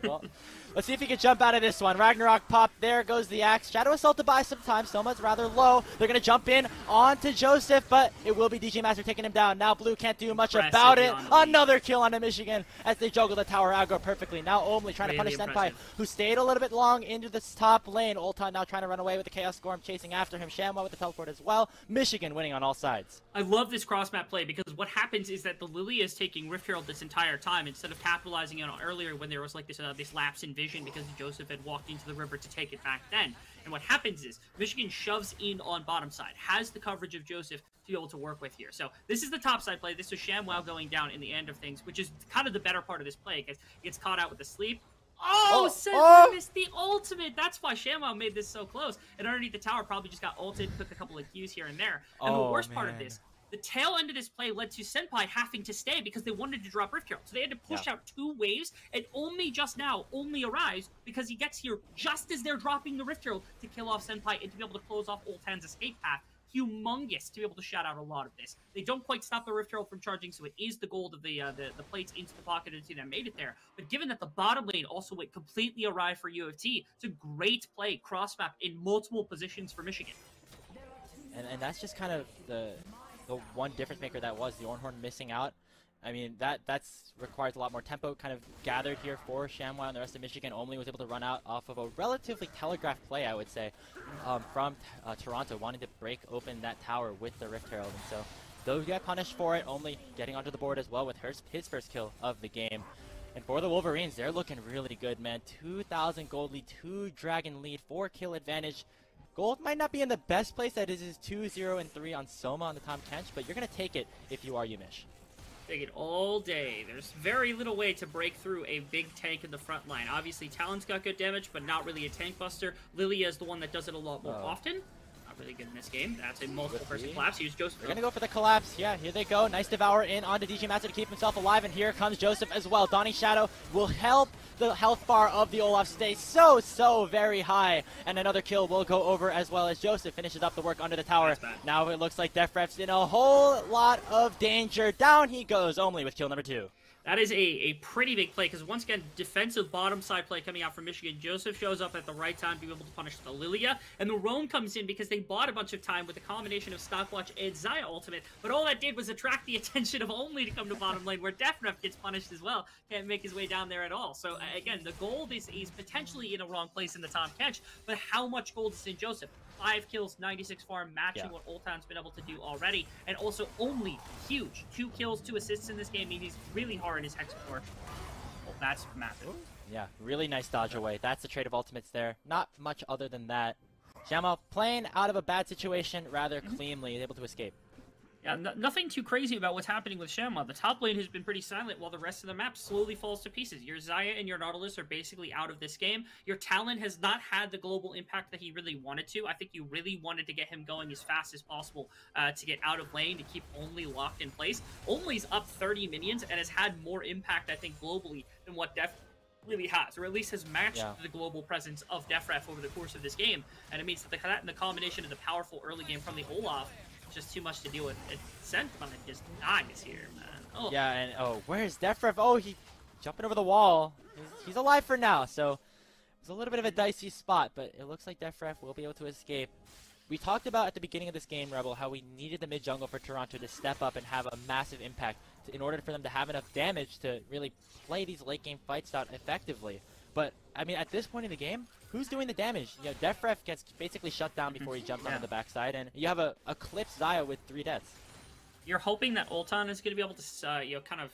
Well, let's see if he can jump out of this one. Ragnarok pop. There goes the axe. Shadow Assault to buy some time. Soma's rather low. They're going to jump in onto Jouzef, but it will be DGMaster taking him down. Now Blue can't do much about it. Another kill onto Michigan as they juggle the tower aggro perfectly. Now Omly trying to punish Senpai, who stayed a little bit long into this top lane. Oltan now trying to run away with the Chaos Storm chasing after him. Shamwwow with the teleport as well. Michigan winning on all sides. I love this cross-map play because what happens is that the Lillia is taking Rift Herald this entire time instead of capitalizing on earlier when there was like this lapse in vision because Jouzef had walked into the river to take it back then. And what happens is Michigan shoves in on bottom side, has the coverage of Jouzef to be able to work with here. So this is the top side play. This is Shamwwow going down in the end of things, which is kind of the better part of this play because he gets caught out with the sleep. Senpai missed the ultimate. That's why Shamwwow made this so close. And underneath the tower probably just got ulted, took a couple of Qs here and there. And the worst part of this, the tail end of this play led to Senpai having to stay because they wanted to drop Rift Herald. So they had to push out 2 waves, and only just now arrives because he gets here just as they're dropping the Rift Herald to kill off Senpai and to be able to close off Oltan's escape path. Humongous to be able to shut out a lot of this. They don't quite stop the Rift Herald from charging, so it is the gold of the plates into the pocket and that made it there. But given that the bottom lane also went completely awry for U of T, it's a great play, cross-map in multiple positions for Michigan. And that's just kind of the one difference maker that was the Ornn missing out. I mean, that's requires a lot more tempo kind of gathered here for Shamwwow and the rest of Michigan. Omly was able to run out off of a relatively telegraphed play, I would say, from Toronto, wanting to break open that tower with the Rift Herald. And so those get punished for it, Omly getting onto the board as well with his first kill of the game. And for the Wolverines, they're looking really good, man. 2,000 gold lead, 2 dragon lead, 4 kill advantage. Gold might not be in the best place. That is 2-0 and 3 on Somä on the Tahm Kench, but you're going to take it if you are UMish. Take it all day. There's very little way to break through a big tank in the front line. Obviously, Talon's got good damage, but not really a tank buster. Lillia is the one that does it a lot more often. Not really good in this game. That's a multiple-person collapse. Use Jouzef. They're going to go for the collapse. Yeah, here they go. Nice Devour in onto DGMaster to keep himself alive, and here comes Jouzef as well. Donning Shadow will help the health bar of the Olaf stay so very high, and another kill will go over as well as Jouzef finishes up the work under the tower. Now it looks like DeafRef's in a whole lot of danger. Down he goes, Omly with kill number 2. That is a pretty big play, because once again, defensive bottom side play coming out from Michigan. Jouzef shows up at the right time to be able to punish the Lillia, and the roam comes in because they bought a bunch of time with a combination of Stopwatch and Xayah ultimate, but all that did was attract the attention of Omly to come to bottom lane, where DeafRef gets punished as well. Can't make his way down there at all. So again, the gold is potentially in a wrong place in the Tahm Kench, but how much gold is in Jouzef? 5 kills, 96 farm, matching what Oltan's been able to do already. And also Omly, huge. 2 kills, 2 assists in this game, means he's really hard in his Hex core. Well, that's massive. Yeah, really nice dodge away. That's the trade of ultimates there. Not much other than that. Shamwwow playing out of a bad situation rather cleanly, able to escape. Yeah, nothing too crazy about what's happening with Shamwwow. The top lane has been pretty silent while the rest of the map slowly falls to pieces. Your Xayah and your Nautilus are basically out of this game. Your Talon has not had the global impact that he really wanted to. I think you really wanted to get him going as fast as possible to get out of lane, to keep Omly locked in place. Omly's up 30 minions and has had more impact, I think, globally than what Def really has, or at least has matched the global presence of DeafRef over the course of this game. And it means that that and the combination of the powerful early game from the Olaf, just too much to deal with. Senna just dies here, man. Oh. Yeah, and where's DeafRef? Oh, he jumping over the wall. He's alive for now, so it's a little bit of a dicey spot, but it looks like DeafRef will be able to escape. We talked about at the beginning of this game, Rebel, how we needed the mid jungle for Toronto to step up and have a massive impact in order for them to have enough damage to really play these late game fights out effectively. But I mean, at this point in the game, who's doing the damage? You know, DeafRef gets basically shut down before he jumps onto the backside, and you have a clipped Xayah with 3 deaths. You're hoping that Oltan is going to be able to, kind of,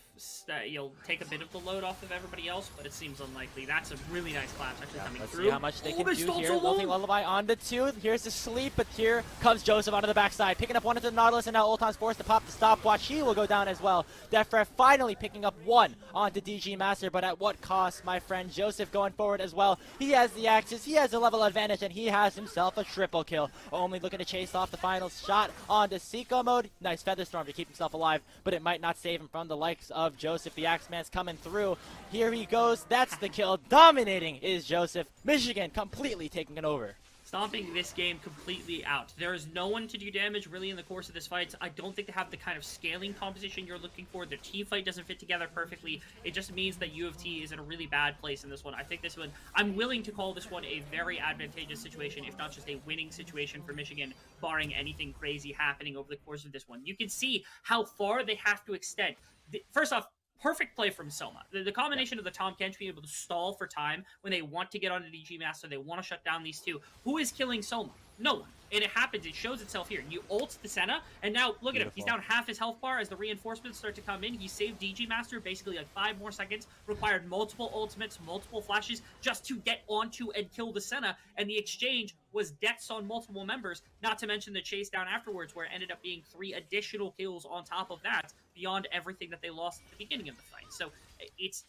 take a bit of the load off of everybody else, but it seems unlikely. That's a really nice collapse actually coming through. See how much they can do here. Lilting Lullaby on the 2. Here's the sleep, but here comes Jouzef onto the backside, picking up 1 into the Nautilus, and now Oltan's forced to pop the stopwatch. He will go down as well. DeafRef finally picking up 1 onto DGMaster, but at what cost, my friend? Jouzef going forward as well. He has the axes, he has the level advantage, and he has himself a triple kill. Only looking to chase off the final shot onto Siekomode. Nice Feather Storm to keep himself alive, but it might not save him from the likes of Jouzef. The Axeman's coming through. Here he goes. That's the kill. Dominating is Jouzef. Michigan completely taking it over. Stomping this game completely out. There is no one to do damage really in the course of this fight. I don't think they have the kind of scaling composition you're looking for. Their team fight doesn't fit together perfectly. It just means that U of T is in a really bad place in this one. I think this one, I'm willing to call this one a very advantageous situation, if not just a winning situation for Michigan, barring anything crazy happening over the course of this one. You can see how far they have to extend. First off, perfect play from Somä. The combination of the Tahm Kench being able to stall for time when they want to get onto DGMaster, they want to shut down these two. Who is killing Somä? No one. And it happens. It shows itself here. You ult the Senna, and now look at him. He's down half his health bar as the reinforcements start to come in. He saved DGMaster basically like 5 more seconds, required multiple ultimates, multiple flashes just to get onto and kill the Senna, and the exchange was deaths on multiple members, not to mention the chase down afterwards, where it ended up being 3 additional kills on top of that, beyond everything that they lost at the beginning of the fight. So it's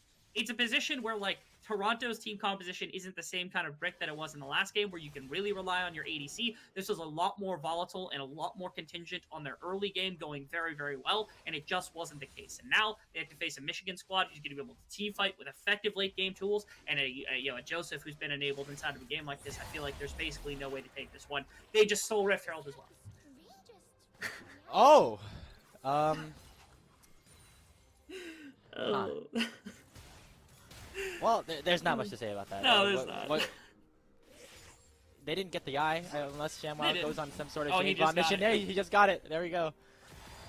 a position where, like, Toronto's team composition isn't the same kind of brick that it was in the last game, where you can really rely on your ADC. This was a lot more volatile and a lot more contingent on their early game going very, very well, and it just wasn't the case. And now they have to face a Michigan squad who's going to be able to team fight with effective late game tools, and a Jouzef who's been enabled inside of a game like this. I feel like there's basically no way to take this one. They just stole Rift Herald as well. Well, there's not much to say about that. No, there's not. They didn't get the eye, unless Shamwwow goes on some sort of James Bond mission. There, he just got it. There we go.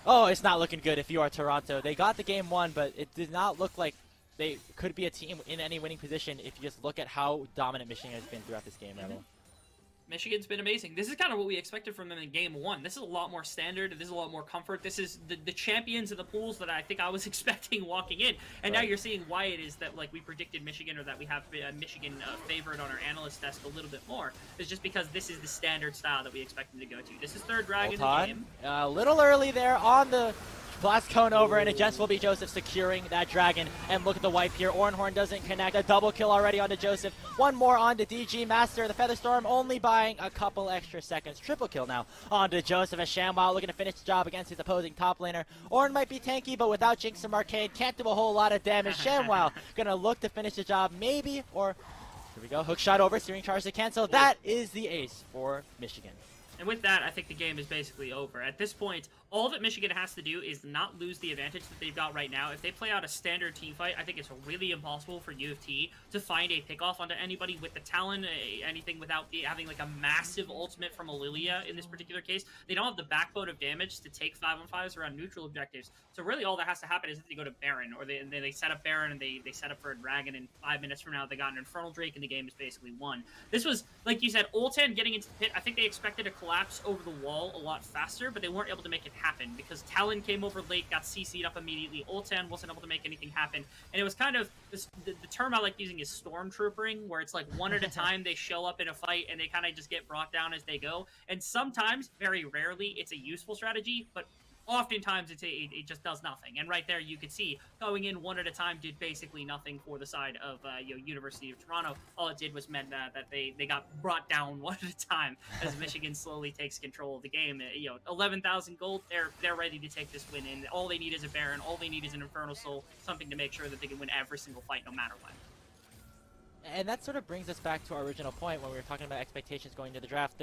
Oh, it's not looking good if you are Toronto. They got the game won, but it did not look like they could be a team in any winning position if you just look at how dominant Michigan has been throughout this game, Rebel. Michigan's been amazing. This is kind of what we expected from them in game 1. This is a lot more standard. This is a lot more comfort. This is the champions of the pools that I think I was expecting walking in. And now you're seeing why it is that like we predicted Michigan, or that we have Michigan favored on our analyst desk a little bit more. It's just because this is the standard style that we expect them to go to. This is third dragon in the game. A little early there on the blast cone over, and it just will be Jouzef securing that dragon. And look at the wipe here. Ornn doesn't connect. A double kill already onto Jouzef. One more onto DGMaster. The Featherstorm only buying a couple extra seconds. Triple kill now onto Jouzef as Shamwwow looking to finish the job against his opposing top laner. Ornn might be tanky, but without Jinx and Arcade, can't do a whole lot of damage. Shamwwow gonna look to finish the job, maybe, or here we go. Hook shot over, Searing Charge to cancel. That is the ace for Michigan. And with that, I think the game is basically over. At this point, all that Michigan has to do is not lose the advantage that they've got right now. If they play out a standard team fight, I think it's really impossible for U of T to find a pickoff onto anybody with the Talon, anything without having like a massive ultimate from a Lillia in this particular case. They don't have the backbone of damage to take 5-on-5s around neutral objectives. So really all that has to happen is that they go to Baron, or they set up Baron and they set up for a Dragon, and 5 minutes from now they got an Infernal Drake and the game is basically won. This was, like you said, Oltan getting into the pit. I think they expected a collapse over the wall a lot faster, but they weren't able to make it happen because Talon came over late, got CC'd up immediately. Oltan wasn't able to make anything happen, and it was kind of this, the term I like using is stormtroopering, where it's like one at a time they show up in a fight and they kind of just get brought down as they go. And sometimes, very rarely, it's a useful strategy, but oftentimes it just does nothing. And right there you could see going in one at a time did basically nothing for the side of University of Toronto. All it did was meant that they got brought down one at a time as Michigan slowly takes control of the game. 11,000 gold, they're ready to take this win, and all they need is a Baron, all they need is an Infernal Soul, something to make sure that they can win every single fight no matter what. And that sort of brings us back to our original point when we were talking about expectations going into the draft.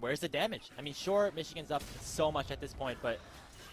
Where's the damage? I mean, sure, Michigan's up so much at this point, but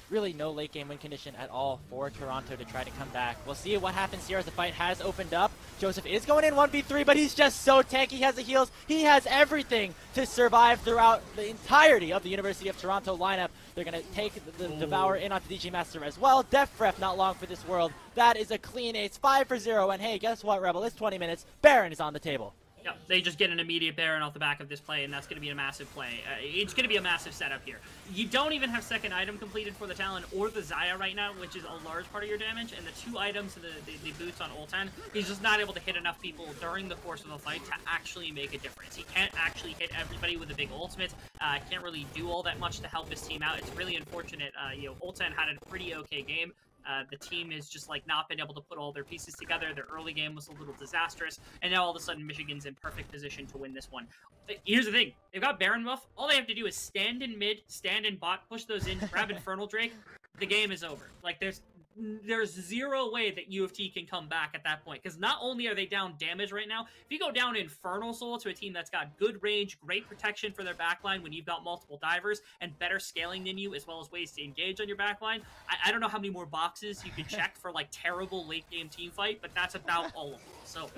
really no late game win condition at all for Toronto to try to come back. We'll see what happens here as the fight has opened up. Jouzef is going in 1v3, but he's just so tanky. He has the heals. He has everything to survive throughout the entirety of the University of Toronto lineup. They're going to take the Devour in onto DGMaster as well. DeafRef not long for this world. That is a clean ace, 5-for-0. And hey, guess what, Rebel? It's 20 minutes. Baron is on the table. Yeah, they just get an immediate Baron off the back of this play, and that's going to be a massive play. It's going to be a massive setup here. You don't even have second item completed for the Talon or the Xayah right now, which is a large part of your damage, and the 2 items, the boots on Oltan, he's just not able to hit enough people during the course of the fight to actually make a difference. He can't actually hit everybody with a big ultimate, can't really do all that much to help his team out. It's really unfortunate. Oltan had a pretty okay game. The team has just like not been able to put all their pieces together. Their early game was a little disastrous, and now all of a sudden Michigan's in perfect position to win this one. Here's the thing: they've got Baron buff. All they have to do is stand in mid, stand in bot, push those in, grab Infernal Drake. The game is over. Like there's zero way that U of T can come back at that point, because not only are they down damage right now, if you go down Infernal Soul to a team that's got good range, great protection for their backline when you've got multiple divers, and better scaling than you, as well as ways to engage on your backline, I don't know how many more boxes you can check for like terrible late game team fight, but that's about all of them. So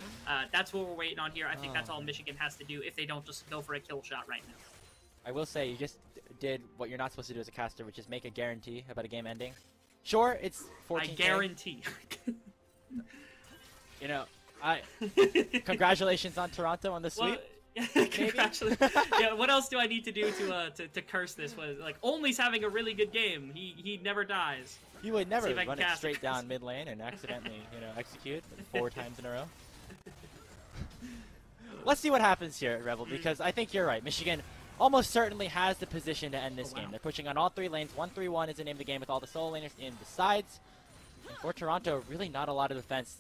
that's what we're waiting on here. I think that's all Michigan has to do if they don't just go for a kill shot right now. I will say, you just did what you're not supposed to do as a caster, which is make a guarantee about a game ending. Sure, it's 14K. I guarantee. Congratulations on Toronto on the sweep. Well, congratulations. Yeah, what else do I need to do to curse this? Like, Omly's having a really good game. He never dies. You would never run it straight down mid lane and accidentally, execute 4 times in a row. Let's see what happens here at Rebel, because I think you're right. Michigan almost certainly has the position to end this game. They're pushing on all 3 lanes. 1-3-1 is the name of the game with all the solo laners in the sides. And for Toronto, really not a lot of defense.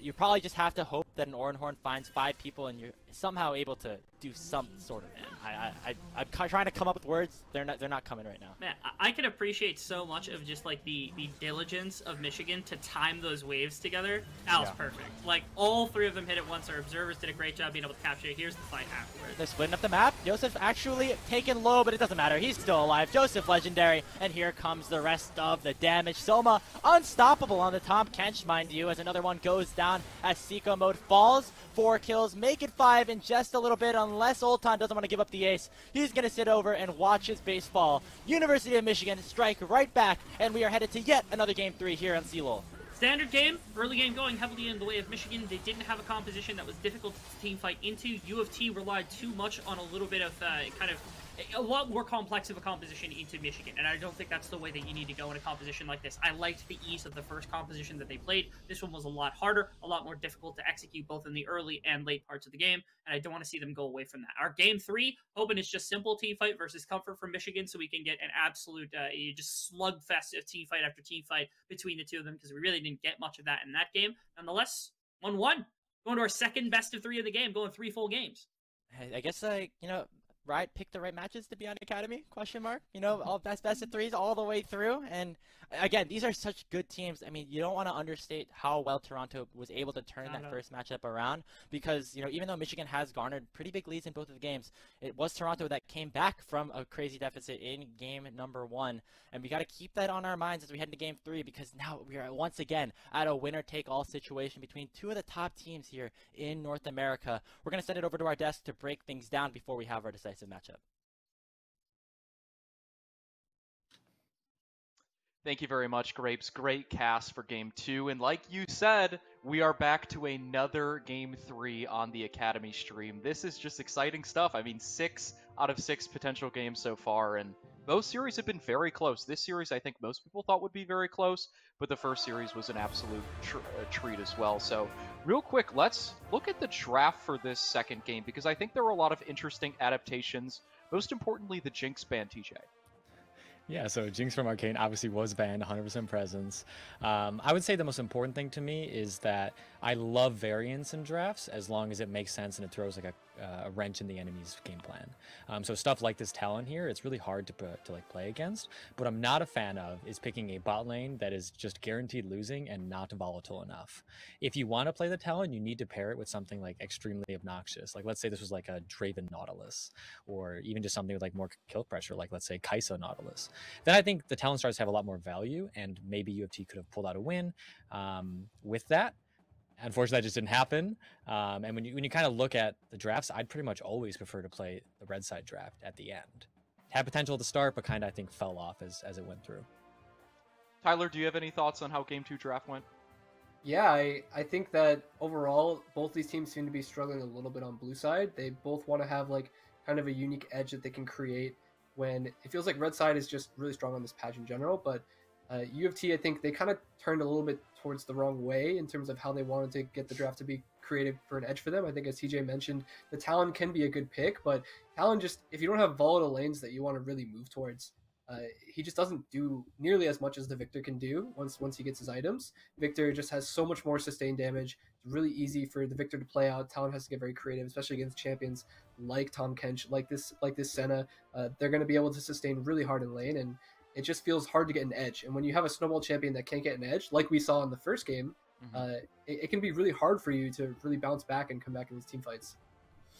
You probably just have to hope that an Ornn finds 5 people and you're somehow able to do some sort of man. I'm trying to come up with words. They're not coming right now. Man, I can appreciate so much of just like the diligence of Michigan to time those waves together. That was perfect. Like all 3 of them hit at once. Our observers did a great job being able to capture it. Here's the fight afterwards. They're splitting up the map. Jouzef actually taken low, but it doesn't matter. He's still alive. Jouzef legendary, and here comes the rest of the damage. Somä unstoppable on the top. Kench, mind you, as another one goes down as Siekomode falls. 4 kills, make it 5 in just a little bit, unless Oltan doesn't want to give up the ace. He's going to sit over and watch his base fall. University of Michigan strike right back, and we are headed to yet another Game 3 here on CLoL. Standard game, early game going heavily in the way of Michigan. They didn't have a composition that was difficult to team fight into. U of T relied too much on a little bit of a lot more complex of a composition into Michigan, and I don't think that's the way that you need to go in a composition like this. I liked the ease of the first composition that they played. This one was a lot harder, a lot more difficult to execute both in the early and late parts of the game, and I don't want to see them go away from that. Our game 3, hoping it's just simple team fight versus comfort from Michigan, so we can get an absolute just slugfest of team fight after team fight between the two of them, because we really didn't get much of that in that game. Nonetheless, 1-1. Going to our second best of 3 of the game, going 3 full games. I guess, Riot picked the right matches to be on Academy? Question mark. All best of 3s all the way through. And again, these are such good teams. I mean, you don't want to understate how well Toronto was able to turn that first matchup around, because even though Michigan has garnered pretty big leads in both of the games, it was Toronto that came back from a crazy deficit in game number 1, and we got to keep that on our minds as we head into game 3, because now we are once again at a winner-take-all situation between 2 of the top teams here in North America. We're going to send it over to our desk to break things down before we have our decisive matchup. Thank you very much, Grapes. Great cast for Game 2. And like you said, we are back to another Game 3 on the Academy stream. This is just exciting stuff. I mean, 6 out of 6 potential games so far, and both series have been very close. This series, I think most people thought would be very close, but the first series was an absolute treat as well. So real quick, let's look at the draft for this second game, because I think there were a lot of interesting adaptations. Most importantly, the Jinx ban, TJ. Yeah, so Jinx from Arcane obviously was banned, 100% presence. I would say the most important thing to me is that I love variance in drafts as long as it makes sense and it throws like a wrench in the enemy's game plan. So stuff like this Talon here, it's really hard to play against. What I'm not a fan of is picking a bot lane that is just guaranteed losing and not volatile enough. If you want to play the Talon, you need to pair it with something like extremely obnoxious. Like let's say this was like a Draven Nautilus, or even just something with like more kill pressure, like let's say Kai'Sa Nautilus. Then I think the Talon stars have a lot more value, and maybe U of T could have pulled out a win with that. Unfortunately, that just didn't happen. And when you kind of look at the drafts, I'd pretty much always prefer to play the red side draft at the end. Had potential at the start, but kind of I think fell off as it went through. Tyler, do you have any thoughts on how Game 2 draft went? Yeah, I think that overall, both these teams seem to be struggling a little bit on blue side. They both want to have like kind of a unique edge that they can create, when it feels like red side is just really strong on this patch in general. But U of T, I think they kind of turned a little bit towards the wrong way in terms of how they wanted to get the draft to be creative for an edge for them. I think as TJ mentioned, the Talon can be a good pick, but Talon just, if you don't have volatile lanes that you want to really move towards, he just doesn't do nearly as much as the Viktor can do once he gets his items. Viktor just has so much more sustained damage. It's really easy for the Viktor to play out. Talon has to get very creative, especially against champions like Tahm Kench, like this Senna. They're going to be able to sustain really hard in lane, and it just feels hard to get an edge. And when you have a snowball champion that can't get an edge, like we saw in the first game, it can be really hard for you to really bounce back and come back in these team fights.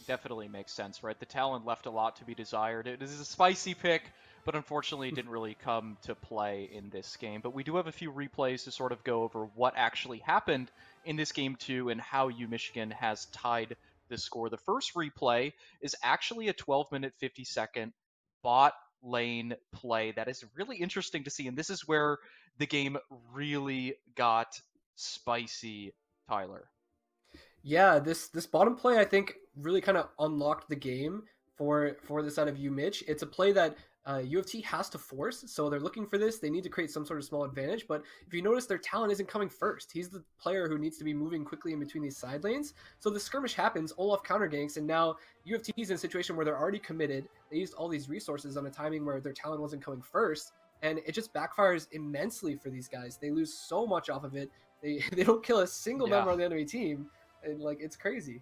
Definitely makes sense, right? The Talon left a lot to be desired. It is a spicy pick, but unfortunately it didn't really come to play in this game. But we do have a few replays to sort of go over what actually happened in this game 2 and how Michigan has tied the score. The first replay is actually a 12-minute, 50-second bot lane play that is really interesting to see, and this is where the game really got spicy, Tyler. Yeah, this bottom play I think really kind of unlocked the game for the side of UMich. It's a play that U of T has to force, so they're looking for this. They need to create some sort of small advantage, but if you notice, their Talon isn't coming first. He's the player who needs to be moving quickly in between these side lanes. So the skirmish happens, Olaf counter ganks, and now U of T is in a situation where they're already committed. They used all these resources on a timing where their Talon wasn't coming first, and it just backfires immensely for these guys. They lose so much off of it. They don't kill a single member on the enemy team, and like it's crazy.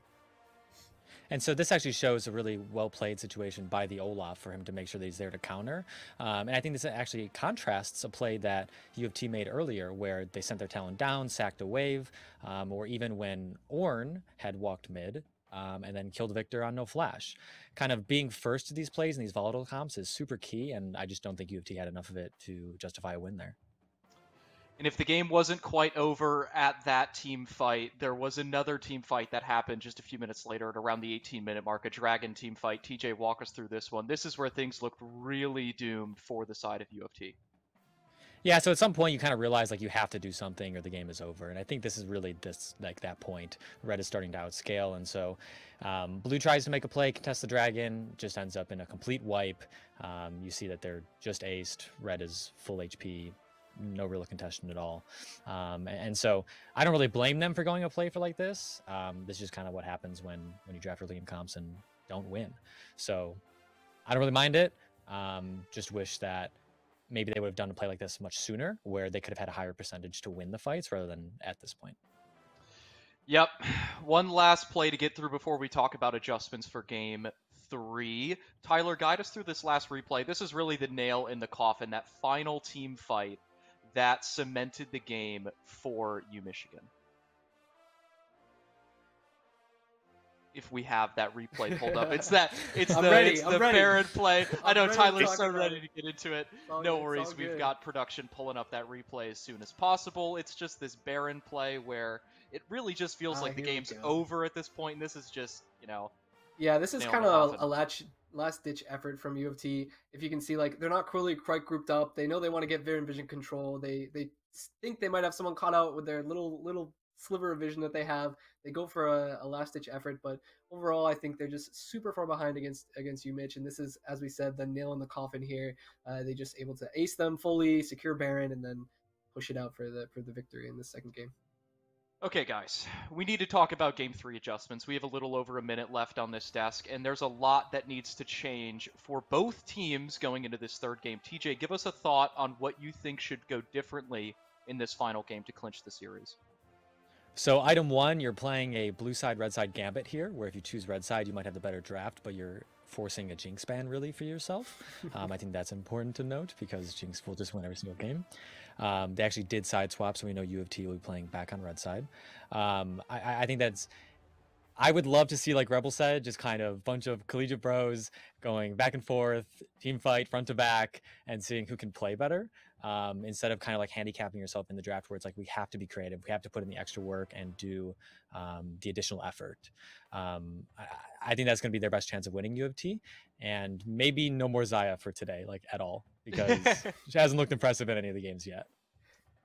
And so this actually shows a really well-played situation by the Olaf for him to make sure that he's there to counter. And I think this actually contrasts a play that U of T made earlier where they sent their Talon down, sacked a wave, or even when Ornn had walked mid and then killed Viktor on no flash. Kind of being first to these plays and these volatile comps is super key, and I just don't think U of T had enough of it to justify a win there. And if the game wasn't quite over at that team fight, there was another team fight that happened just a few minutes later at around the 18-minute mark, a Dragon team fight. TJ, walk us through this one. This is where things looked really doomed for the side of U of T. Yeah, so at some point you kind of realize like you have to do something or the game is over, and I think this is really that point. Red is starting to outscale, and so blue tries to make a play, contest the dragon, just ends up in a complete wipe. You see that they're just aced. Red is full HP, no real contestation at all, and so I don't really blame them for going a play for like this. This is just kind of what happens when you draft early in comps and don't win. So I don't really mind it. Just wish that maybe they would have done a play like this much sooner, where they could have had a higher percentage to win the fights rather than at this point. Yep. One last play to get through before we talk about adjustments for Game 3. Tyler, guide us through this last replay. This is really the nail in the coffin, that final team fight that cemented the game for UMichigan. If we have that replay pulled up, it's the Baron play. I know Tyler's so ready to get into it. No worries, we've got production pulling up that replay as soon as possible. It's just this Baron play where it really just feels like the game's over at this point, and this is just, Yeah, this is kind of a last-ditch effort from U of T. If you can see, like, they're not quite grouped up. They know they want to get Baron vision control. They think they might have someone caught out with their little sliver of vision that they have. They go for a last-ditch effort, but overall I think they're just super far behind against UMich, and this is, as we said, the nail in the coffin here. They just able to ace them fully, secure Baron, and then push it out for the victory in the second game. Okay, guys, we need to talk about Game 3 adjustments. We have a little over a minute left on this desk, and there's a lot that needs to change for both teams going into this third game. TJ, give us a thought on what you think should go differently in this final game to clinch the series. So item 1, you're playing a blue side, red side gambit here, where if you choose red side, you might have the better draft, but you're forcing a Jinx ban really for yourself. I think that's important to note because Jinx will just win every single game. They actually did side swap, so we know U of T will be playing back on red side. I think that's... I would love to see, like Rebel said, just kind of bunch of collegiate bros going back and forth, team fight, front to back, and seeing who can play better. Instead of kind of like handicapping yourself in the draft where it's like we have to be creative, we have to put in the extra work and do the additional effort. I think that's going to be their best chance of winning U of T, and maybe no more Xayah for today, like at all, because she hasn't looked impressive in any of the games yet.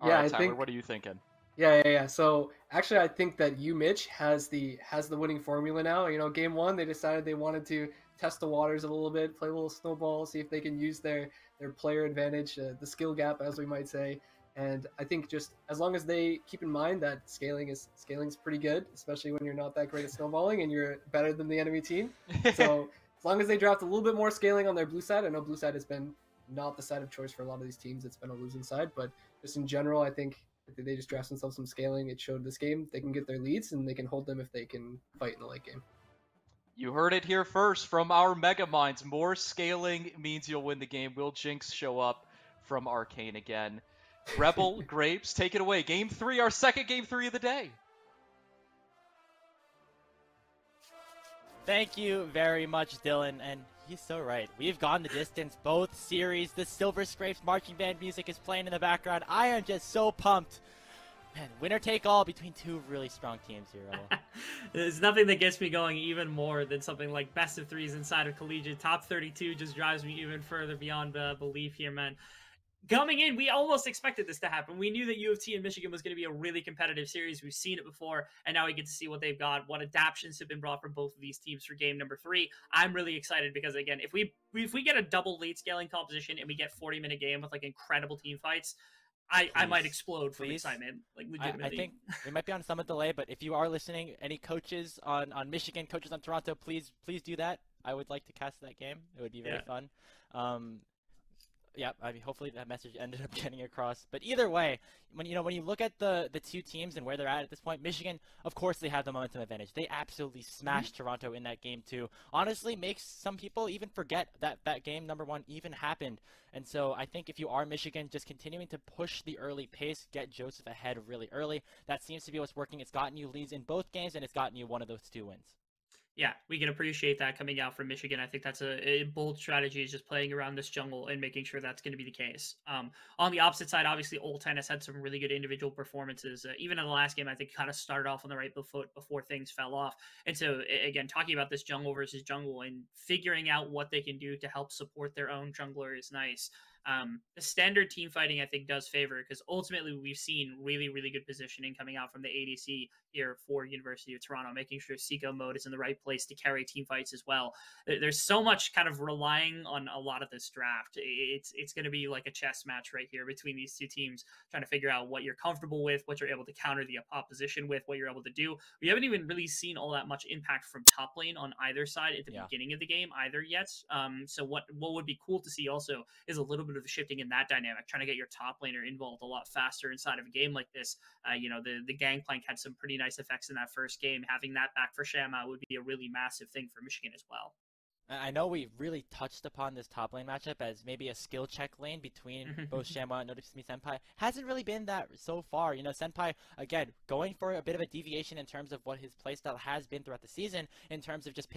All right, Tyler, what are you thinking? Yeah. So actually, I think that UMich has the winning formula now. Game 1, they decided they wanted to test the waters a little bit, play a little snowball, see if they can use their player advantage, the skill gap, as we might say. And I think just as long as they keep in mind that scaling's pretty good, especially when you're not that great at snowballing and you're better than the enemy team. So as long as they draft a little bit more scaling on their blue side, I know blue side has been not the side of choice for a lot of these teams. It's been a losing side, but just in general, I think if they just draft themselves some scaling, it showed this game they can get their leads and they can hold them if they can fight in the late game. You heard it here first from our Mega Minds. More scaling means you'll win the game. Will Jinx show up from Arcane again? Rebel, Grapes, take it away. Game 3, our second Game 3 of the day. Thank you very much, Dylan, and he's so right. We've gone the distance both series. The Silver Scrapes marching band music is playing in the background. I am just so pumped. Man, winner take all between two really strong teams here, Rebel. There's nothing that gets me going even more than something like best of threes inside of collegiate. Top 32 just drives me even further beyond belief here, man. Coming in, we almost expected this to happen. We knew that U of T and Michigan was going to be a really competitive series. We've seen it before, and now we get to see what they've got, what adaptations have been brought from both of these teams for game number 3. I'm really excited because, again, if we get a double late scaling composition and we get 40-minute game with, like, incredible team fights, I might explode from excitement, like legitimately. I think we might be on some delay, but if you are listening, any coaches on Michigan, coaches on Toronto, please do that. I would like to cast that game. It would be very fun. Yeah, I mean, hopefully that message ended up getting across. But either way, when you look at the two teams and where they're at this point, Michigan, of course, they have the momentum advantage. They absolutely smashed Toronto in that game too. Honestly, makes some people even forget that game number 1 even happened. And so I think if you are Michigan, just continuing to push the early pace, get Jouzef ahead really early. That seems to be what's working. It's gotten you leads in both games, and it's gotten you one of those 2 wins. Yeah, we can appreciate that coming out from Michigan. I think that's a bold strategy, is just playing around this jungle and making sure that's going to be the case. On the opposite side, obviously, Oltan has had some really good individual performances. Even in the last game, I think kind of started off on the right foot before things fell off. And so, again, talking about this jungle versus jungle and figuring out what they can do to help support their own jungler is nice. The standard team fighting, I think, does favor, because ultimately we've seen really, really good positioning coming out from the ADC here for University of Toronto, making sure Siekomode is in the right place to carry team fights as well. There's so much kind of relying on a lot of this draft. It's going to be like a chess match right here between these two teams, trying to figure out what you're comfortable with, what you're able to counter the opposition with, what you're able to do. We haven't even really seen all that much impact from top lane on either side at the beginning of the game either yet. So what would be cool to see also is a little bit of the shifting in that dynamic, trying to get your top laner involved a lot faster inside of a game like this. The Gangplank had some pretty nice effects in that first game. Having that back for Shamwwow would be a really massive thing for Michigan as well. I know we really touched upon this top lane matchup as maybe a skill check lane between both Shamwwow and NøticeMeSenpai. Hasn't really been that so far. Senpai, again, going for a bit of a deviation in terms of what his playstyle has been throughout the season, in terms of just picking